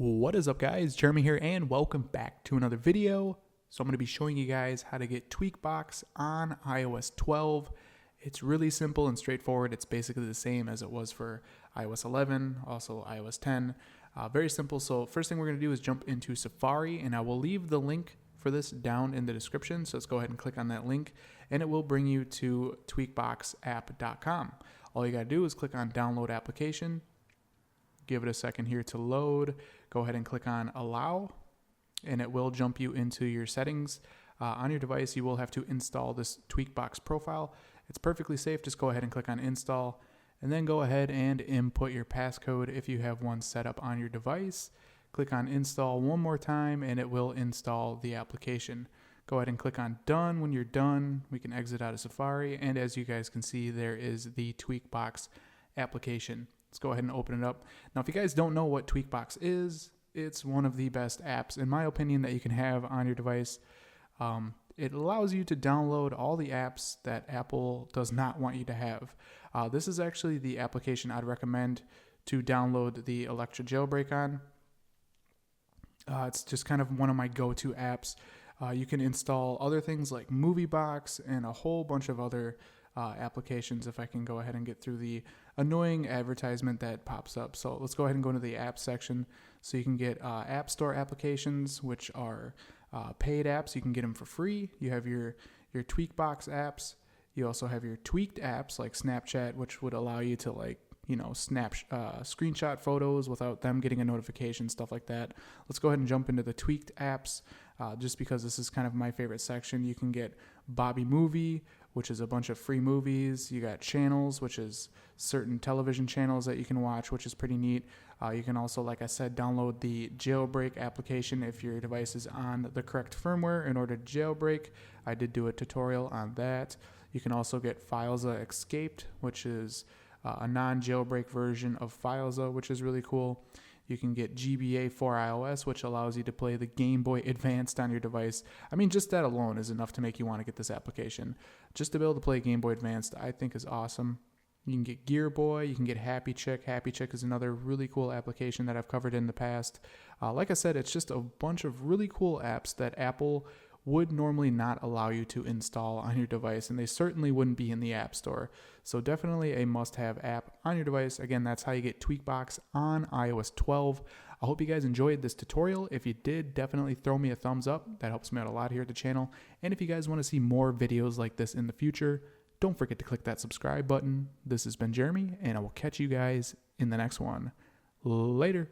What is up, guys? Jeremy here, and welcome back to another video. So I'm going to be showing you guys how to get Tweakbox on iOS 12. It's really simple and straightforward. It's basically the same as it was for iOS 11, also iOS 10. Very simple. So first thing we're going to do is jump into Safari, and I will leave the link for this down in the description. So let's go ahead and click on that link, and it will bring you to tweakboxapp.com. All you got to do is click on Download Application. Give it a second here to load. Go ahead and click on Allow, and it will jump you into your settings. On your device, you will have to install this Tweakbox profile. It's perfectly safe. Just go ahead and click on Install, and then go ahead and input your passcode if you have one set up on your device. Click on Install one more time, and it will install the application. Go ahead and click on Done. When you're done, we can exit out of Safari, and as you guys can see, there is the Tweakbox application. Let's go ahead and open it up. Now, if you guys don't know what Tweakbox is, it's one of the best apps, in my opinion, that you can have on your device. It allows you to download all the apps that Apple does not want you to have. This is actually the application I'd recommend to download the Electra jailbreak on. It's just kind of one of my go-to apps. You can install other things like MovieBox and a whole bunch of other applications. If I can go ahead and get through the annoying advertisement that pops up. So let's go ahead and go into the app section. So you can get App Store applications, which are paid apps. You can get them for free. You have your Tweakbox apps. You also have your tweaked apps like Snapchat, which would allow you to screenshot photos without them getting a notification, stuff like that. Let's go ahead and jump into the tweaked apps, just because this is kind of my favorite section. You can get Bobby Movie, which is a bunch of free movies. You got channels, which is certain television channels that you can watch, which is pretty neat. You can also, like I said, download the jailbreak application if your device is on the correct firmware in order to jailbreak. I did do a tutorial on that. You can also get Fileza Escaped, which is a non-jailbreak version of Fileza, which is really cool. You can get GBA for iOS, which allows you to play the Game Boy Advanced on your device. I mean, just that alone is enough to make you want to get this application. Just to be able to play Game Boy Advanced, I think is awesome. You can get Gear Boy. You can get Happy Chick. Happy Chick is another really cool application that I've covered in the past. Like I said, it's just a bunch of really cool apps that Apple would normally not allow you to install on your device, and they certainly wouldn't be in the App Store. So definitely a must-have app on your device. Again, that's how you get Tweakbox on iOS 12. I hope you guys enjoyed this tutorial. If you did, definitely throw me a thumbs up. That helps me out a lot here at the channel. And if you guys want to see more videos like this in the future, don't forget to click that subscribe button. This has been Jeremy, and I will catch you guys in the next one. Later.